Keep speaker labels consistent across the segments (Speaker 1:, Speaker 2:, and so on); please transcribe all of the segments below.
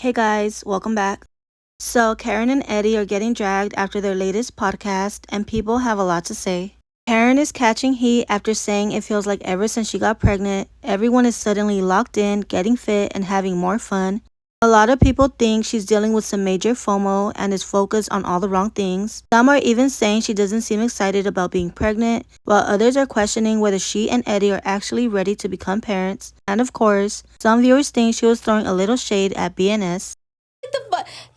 Speaker 1: Hey guys, welcome back. So, Karen and Eddie are getting dragged after their latest podcast, and people have a lot to say. Karen is catching heat after saying it feels like ever since she got pregnant, everyone is suddenly locked in, getting fit, and having more fun. A lot of people think she's dealing with some major FOMO and is focused on all the wrong things. Some are even saying she doesn't seem excited about being pregnant, while others are questioning whether she and Eddie are actually ready to become parents. And of course, some viewers think she was throwing a little shade at BNS.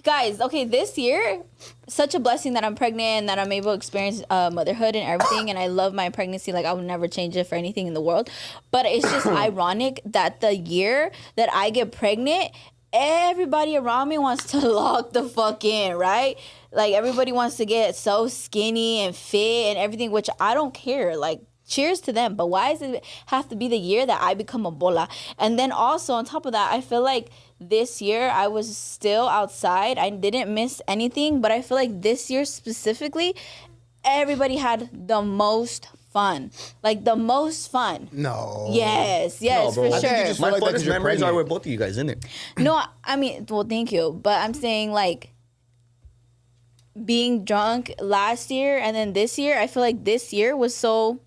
Speaker 2: Guys, okay, this year, such a blessing that I'm pregnant and that I'm able to experience motherhood and everything, and I love my pregnancy. Like, I would never change it for anything in the world. But it's just ironic that the year that I get pregnant, everybody around me wants to lock the fuck in, right? Like, everybody wants to get so skinny and fit and everything, which I don't care. Like, cheers to them. But why does it have to be the year that I become a bola? And then also, on top of that, I feel like this year I was still outside. I didn't miss anything, but I feel like this year specifically, everybody had the most fun. Like, the most fun.
Speaker 3: No.
Speaker 2: Yes,
Speaker 4: No,
Speaker 2: for
Speaker 4: bro. I think
Speaker 2: sure.
Speaker 4: you just My feel like funnest you're memories are with both of you guys, isn't it?
Speaker 2: No, I mean, well, thank you. But I'm saying, like, being drunk last year and then this year, I feel like this year was so...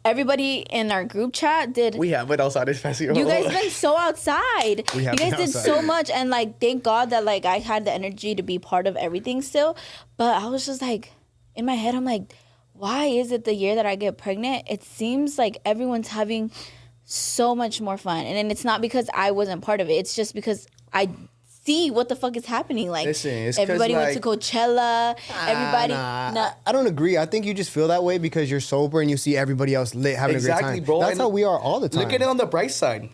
Speaker 2: Everybody in our group chat did.
Speaker 4: We have it outside this festival.
Speaker 2: You guys been so outside.
Speaker 3: We have
Speaker 2: you guys
Speaker 3: been
Speaker 2: did
Speaker 3: outside.
Speaker 2: so much, and like, thank God that like I had the energy to be part of everything still. But I was just like, in my head, I'm like, why is it the year that I get pregnant? It seems like everyone's having so much more fun, and then it's not because I wasn't part of it. It's just because I see what the fuck is happening. Like,
Speaker 4: Listen, it's 'cause,
Speaker 2: everybody went to
Speaker 4: like-
Speaker 2: Coachella. Everybody. Nah.
Speaker 3: I don't agree. I think you just feel that way because you're sober and you see everybody else lit having a great
Speaker 4: Exactly,
Speaker 3: time.
Speaker 4: bro.
Speaker 3: That's
Speaker 4: And
Speaker 3: how we are all the time.
Speaker 4: Look at it on the bright side.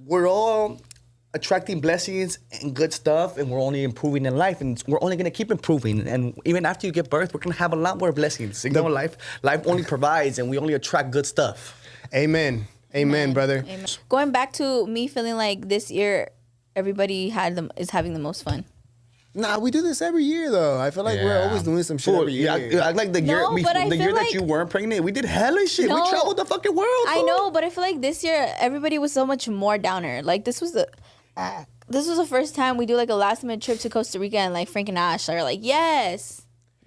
Speaker 4: We're all attracting blessings and good stuff, and we're only improving in life, and we're only gonna keep improving. And even after you give birth, we're gonna have a lot more blessings. You know, life only provides, and we only attract good stuff.
Speaker 3: Amen. Amen, brother.
Speaker 2: Amen. Going back to me feeling like this year, everybody is having the most fun.
Speaker 3: Nah, we do this every year though. I feel like we're
Speaker 4: Yeah.
Speaker 3: always doing some shit
Speaker 4: Fool,
Speaker 3: every year.
Speaker 4: I like the year
Speaker 2: No, but I
Speaker 4: the
Speaker 2: feel
Speaker 4: year
Speaker 2: like-
Speaker 4: that you weren't pregnant. We did hella shit.
Speaker 2: No.
Speaker 4: We traveled the fucking world.
Speaker 2: I
Speaker 4: fool.
Speaker 2: know, but I feel like this year everybody was so much more downer. Like, this was the first time we do like a last minute trip to Costa Rica, and like Frank and Ash are like, yes.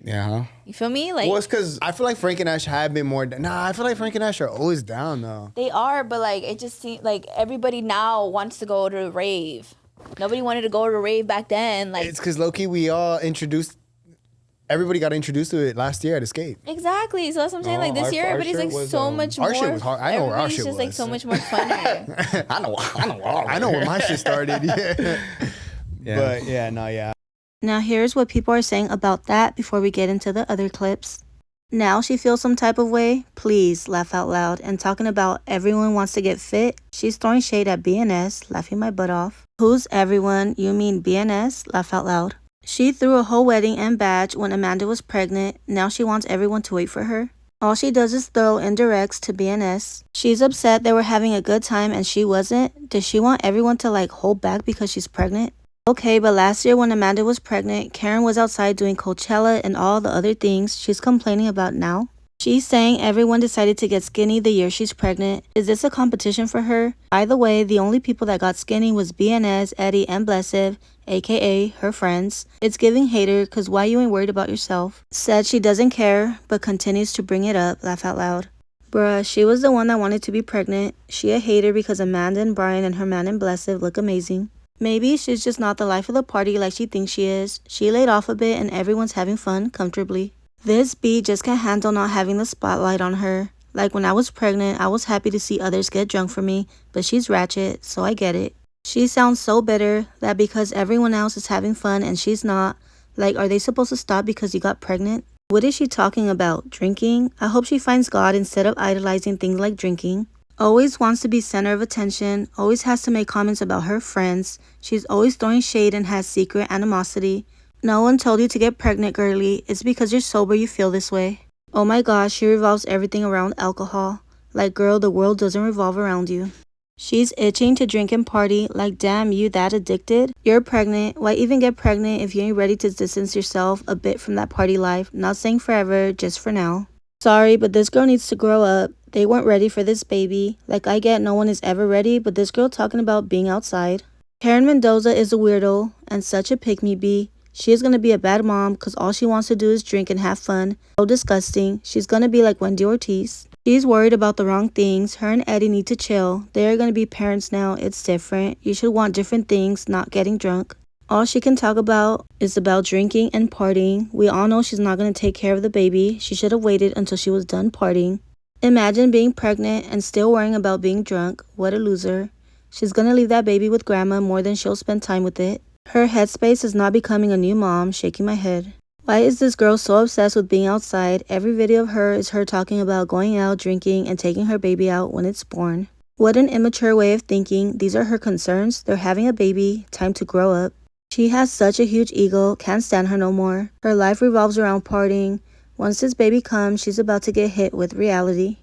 Speaker 4: Yeah.
Speaker 2: You feel me? Like,
Speaker 4: Well, it's because
Speaker 3: I feel like Frank and Ash have been more. Nah, I feel like Frank and Ash are always down though.
Speaker 2: they are, but like, it just seems like everybody now wants to go to a rave. Nobody wanted to go to a rave back then. Like,
Speaker 3: It's because low-key we all introduced. Everybody got introduced to it last year at Escape.
Speaker 2: exactly. So that's what I'm saying.
Speaker 4: No,
Speaker 2: Like, this
Speaker 4: our-
Speaker 2: year,
Speaker 4: our
Speaker 2: everybody's
Speaker 4: shit
Speaker 2: like
Speaker 4: was,
Speaker 2: so much
Speaker 3: our
Speaker 2: more.
Speaker 3: shit was hard. I know where our
Speaker 2: everybody's
Speaker 3: shit
Speaker 2: just like
Speaker 3: was.
Speaker 2: so much more funner.
Speaker 4: I know.
Speaker 3: I know where my shit started. Yeah.
Speaker 4: Yeah.
Speaker 3: But yeah, no, yeah.
Speaker 1: Now, here's what people are saying about that before we get into the other clips. Now she feels some type of way? Please laugh out loud. And talking about everyone wants to get fit, she's throwing shade at BNS, laughing my butt off. Who's everyone? You mean BNS? Laugh out loud. She threw a whole wedding and badge when Amanda was pregnant. Now she wants everyone to wait for her. All she does is throw indirects to BNS. She's upset they were having a good time and she wasn't. Does she want everyone to like hold back because she's pregnant? Okay, but last year when Amanda was pregnant, Karen was outside doing Coachella and all the other things she's complaining about now. She's saying everyone decided to get skinny the year she's pregnant. Is this a competition for her? By the way, the only people that got skinny was BNS, Eddie, and Blessed, aka her friends. It's giving hater, cause why you ain't worried about yourself? Said she doesn't care, but continues to bring it up, laugh out loud. Bruh, she was the one that wanted to be pregnant. She a hater because Amanda and Brian and her man and Blessed look amazing. Maybe she's just not the life of the party like she thinks she is. She laid off a bit and everyone's having fun comfortably. This bee just can't handle not having the spotlight on her. Like when I was pregnant, I was happy to see others get drunk for me, but she's ratchet, so I get it. She sounds so bitter that because everyone else is having fun and she's not, like, are they supposed to stop because you got pregnant? What is she talking about? Drinking? I hope she finds God instead of idolizing things like drinking. Always wants to be center of attention, always has to make comments about her friends. She's always throwing shade and has secret animosity. No one told you to get pregnant, girly. It's because you're sober you feel this way. Oh my gosh, she revolves everything around alcohol. Like, girl, the world doesn't revolve around you. She's itching to drink and party. Like, damn, you that addicted? You're pregnant. Why even get pregnant if you ain't ready to distance yourself a bit from that party life? Not saying forever, just for now. Sorry, but this girl needs to grow up. They weren't ready for this baby. Like, I get no one is ever ready, but this girl talking about being outside. Karen Mendoza is a weirdo and such a pick-me-bee. She is going to be a bad mom because all she wants to do is drink and have fun. So disgusting. She's going to be like Wendy Ortiz. She's worried about the wrong things. Her and Eddie need to chill. They are going to be parents now. It's different. You should want different things, not getting drunk. All she can talk about is about drinking and partying. We all know she's not going to take care of the baby. She should have waited until she was done partying. Imagine being pregnant and still worrying about being drunk. What a loser. She's going to leave that baby with grandma more than she'll spend time with it. Her headspace is not becoming a new mom, shaking my head. Why is this girl so obsessed with being outside? Every video of her is her talking about going out, drinking, and taking her baby out when it's born. What an immature way of thinking. These are her concerns. They're having a baby. Time to grow up. She has such a huge ego. Can't stand her no more. Her life revolves around partying. Once this baby comes, she's about to get hit with reality.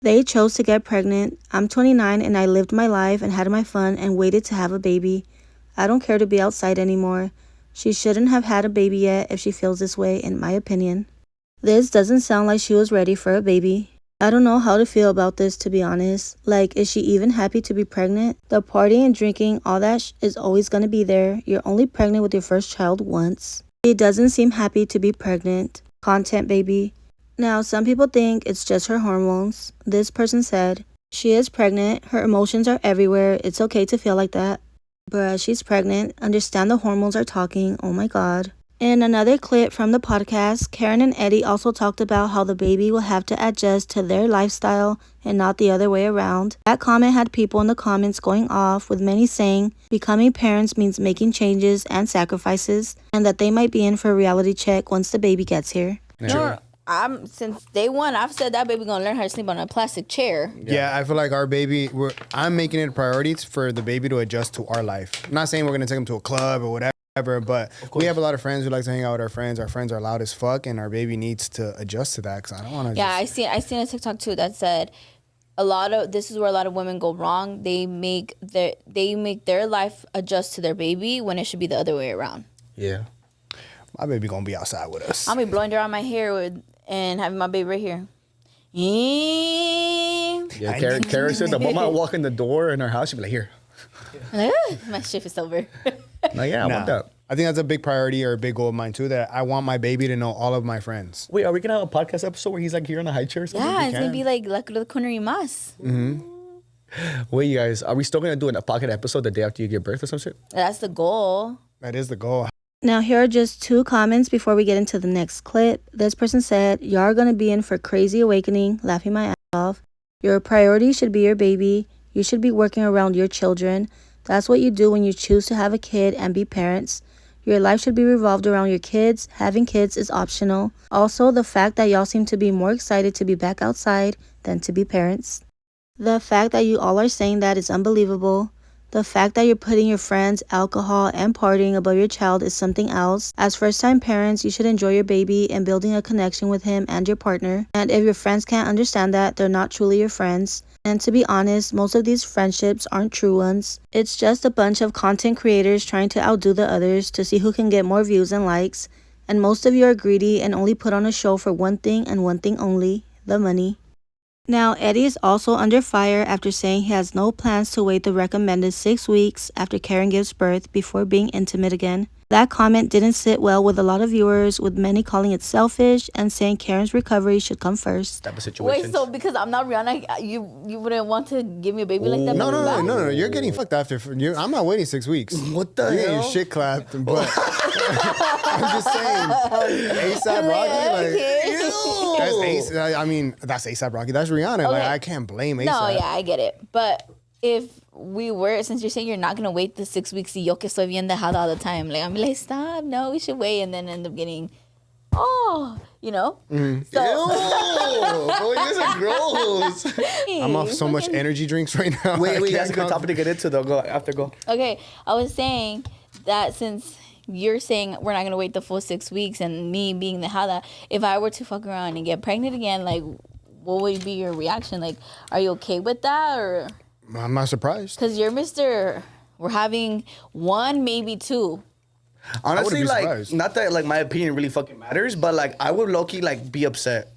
Speaker 1: They chose to get pregnant. I'm 29 and I lived my life and had my fun and waited to have a baby. I don't care to be outside anymore. She shouldn't have had a baby yet if she feels this way, in my opinion. This doesn't sound like she was ready for a baby. I don't know how to feel about this, to be honest. Like, is she even happy to be pregnant? The partying and drinking, all that is always going to be there. You're only pregnant with your first child once. She doesn't seem happy to be pregnant. Content baby. Now, some people think it's just her hormones. This person said, she is pregnant. Her emotions are everywhere. It's okay to feel like that. Bruh, she's pregnant. Understand the hormones are talking. Oh my god. In another clip from the podcast, Karen and Eddie also talked about how the baby will have to adjust to their lifestyle and not the other way around. That comment had people in the comments going off, with many saying becoming parents means making changes and sacrifices, and that they might be in for a reality check once the baby gets here.
Speaker 2: No, since day one, I've said that baby gonna learn how to sleep on a plastic chair.
Speaker 3: Yeah, I feel like our baby, I'm making it a priority for the baby to adjust to our life. I'm not saying we're going to take him to a club or whatever, but we have a lot of friends who like to hang out with our friends. Our friends are loud as fuck, and our baby needs to adjust to that because I don't want to.
Speaker 2: Yeah, I seen a TikTok too that said this is where a lot of women go wrong. They make their life adjust to their baby when it should be the other way around.
Speaker 4: Yeah.
Speaker 3: My baby going to be outside with us.
Speaker 2: I'll be blowing dry on my hair and having my baby right here.
Speaker 4: Yeah, Karen said the moment I walk in the door in our house, she'll be like, here.
Speaker 2: I'm like, my shift is over.
Speaker 4: Like, yeah, I want that.
Speaker 3: I think that's a big priority or a big goal of mine too, that I want my baby to know all of my friends.
Speaker 4: Wait, are we going to have a podcast episode where he's like here on a high chair or something?
Speaker 2: Yeah, it's going to be like the corner y más.
Speaker 4: Wait, you guys, are we still going to do a pocket episode the day after you give birth or some shit?
Speaker 2: That's the goal.
Speaker 3: That is the goal.
Speaker 1: Now, here are just 2 comments before we get into the next clip. This person said, y'all are going to be in for crazy awakening, laughing my ass off. Your priority should be your baby. You should be working around your children. That's what you do when you choose to have a kid and be parents. Your life should be revolved around your kids. Having kids is optional. Also, the fact that y'all seem to be more excited to be back outside than to be parents. The fact that you all are saying that is unbelievable. The fact that you're putting your friends, alcohol, and partying above your child is something else. As first-time parents, you should enjoy your baby and building a connection with him and your partner. And if your friends can't understand that, they're not truly your friends. And to be honest, most of these friendships aren't true ones. It's just a bunch of content creators trying to outdo the others to see who can get more views and likes. And most of you are greedy and only put on a show for one thing and one thing only, the money. Now, Eddie is also under fire after saying he has no plans to wait the recommended 6 weeks after Karen gives birth before being intimate again. That comment didn't sit well with a lot of viewers, with many calling it selfish and saying Karen's recovery should come first.
Speaker 4: Type of situation.
Speaker 2: Wait, so because I'm not Rihanna, you wouldn't want to give me a baby like that?
Speaker 3: No. You're getting fucked after. I'm not waiting 6 weeks.
Speaker 4: What the
Speaker 3: You're
Speaker 4: hell?
Speaker 3: getting shit clapped, but I'm just saying. ASAP Rocky, that's ASAP Rocky. That's Rihanna.
Speaker 2: Okay.
Speaker 3: Like, I can't blame ASAP.
Speaker 2: No, yeah, I get it. But if we were, since you're saying you're not going to wait the 6 weeks, y yo que estoy bien dejada all the time, like, I'm like, stop, no, we should wait, and then end up getting, you know?
Speaker 3: Mm-hmm.
Speaker 2: So,
Speaker 4: Boy, you guys are gross.
Speaker 3: I'm off so much energy drinks right now.
Speaker 4: Wait, that's a good topic to get into though. Go.
Speaker 2: Okay, I was saying that since you're saying we're not going to wait the full 6 weeks, and me being the hada, if I were to fuck around and get pregnant again, like, what would be your reaction? Like, are you okay with that, or?
Speaker 3: I'm not surprised.
Speaker 2: Because you're Mr. We're having 1, maybe 2.
Speaker 4: Honestly,
Speaker 3: be
Speaker 4: like,
Speaker 3: surprised.
Speaker 4: not that like my opinion really fucking matters, but like I would low-key like be upset.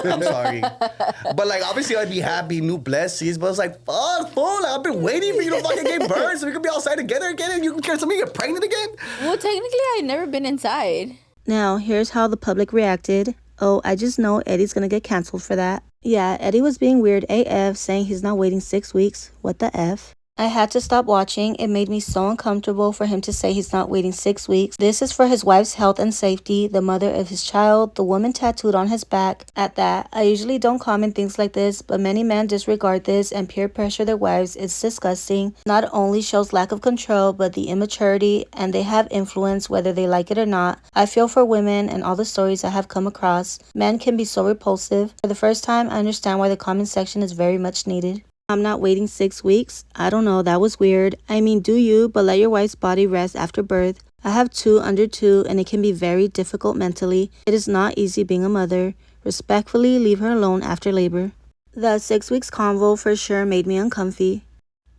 Speaker 4: I'm sorry, but like obviously I'd be happy, new blessings. But it's like fuck, fool. Like, I've been waiting for you to fucking give birth so we could be outside together again, and you can care somebody get pregnant again.
Speaker 2: Well, technically, I've never been inside.
Speaker 1: Now, here's how the public reacted. Oh, I just know Eddie's gonna get canceled for that. Yeah, Eddie was being weird AF, saying he's not waiting 6 weeks. What the F? I had to stop watching. It made me so uncomfortable for him to say he's not waiting 6 weeks. This is for his wife's health and safety, the mother of his child, the woman tattooed on his back. At that, I usually don't comment things like this, but many men disregard this and peer pressure their wives. It's disgusting. Not only shows lack of control, but the immaturity, and they have influence whether they like it or not. I feel for women and all the stories I have come across. Men can be so repulsive. For the first time, I understand why the comment section is very much needed. I'm not waiting 6 weeks. I don't know, that was weird. I mean, do you, but let your wife's body rest after birth. I have 2 under 2 and it can be very difficult mentally. It is not easy being a mother. Respectfully, leave her alone after labor. The 6 weeks convo for sure made me uncomfy.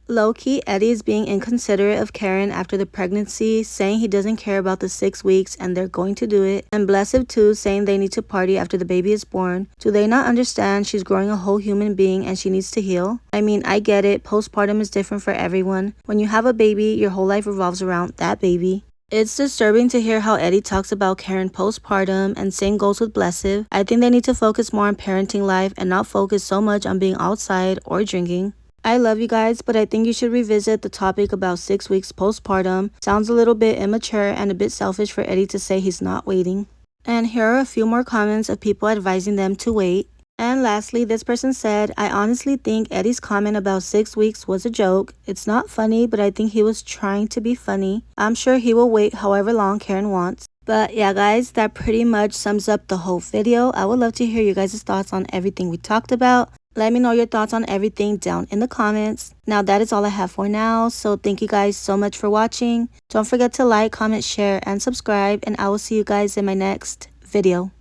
Speaker 1: Low-key, Eddie is being inconsiderate of Karen after the pregnancy, saying he doesn't care about the 6 weeks and they're going to do it. And Blessed too, saying they need to party after the baby is born. Do they not understand she's growing a whole human being and she needs to heal? I mean, I get it, postpartum is different for everyone. When you have a baby, your whole life revolves around that baby. It's disturbing to hear how Eddie talks about Karen postpartum, and same goes with Blessed. I think they need to focus more on parenting life and not focus so much on being outside or drinking. I love you guys, but I think you should revisit the topic about 6 weeks postpartum. Sounds a little bit immature and a bit selfish for Eddie to say he's not waiting. And here are a few more comments of people advising them to wait. And lastly, this person said, I honestly think Eddie's comment about 6 weeks was a joke. It's not funny, but I think he was trying to be funny. I'm sure he will wait however long Karen wants. But yeah guys, that pretty much sums up the whole video. I would love to hear you guys' thoughts on everything we talked about. Let me know your thoughts on everything down in the comments. Now that is all I have for now, so thank you guys so much for watching. Don't forget to like, comment, share, and subscribe, and I will see you guys in my next video.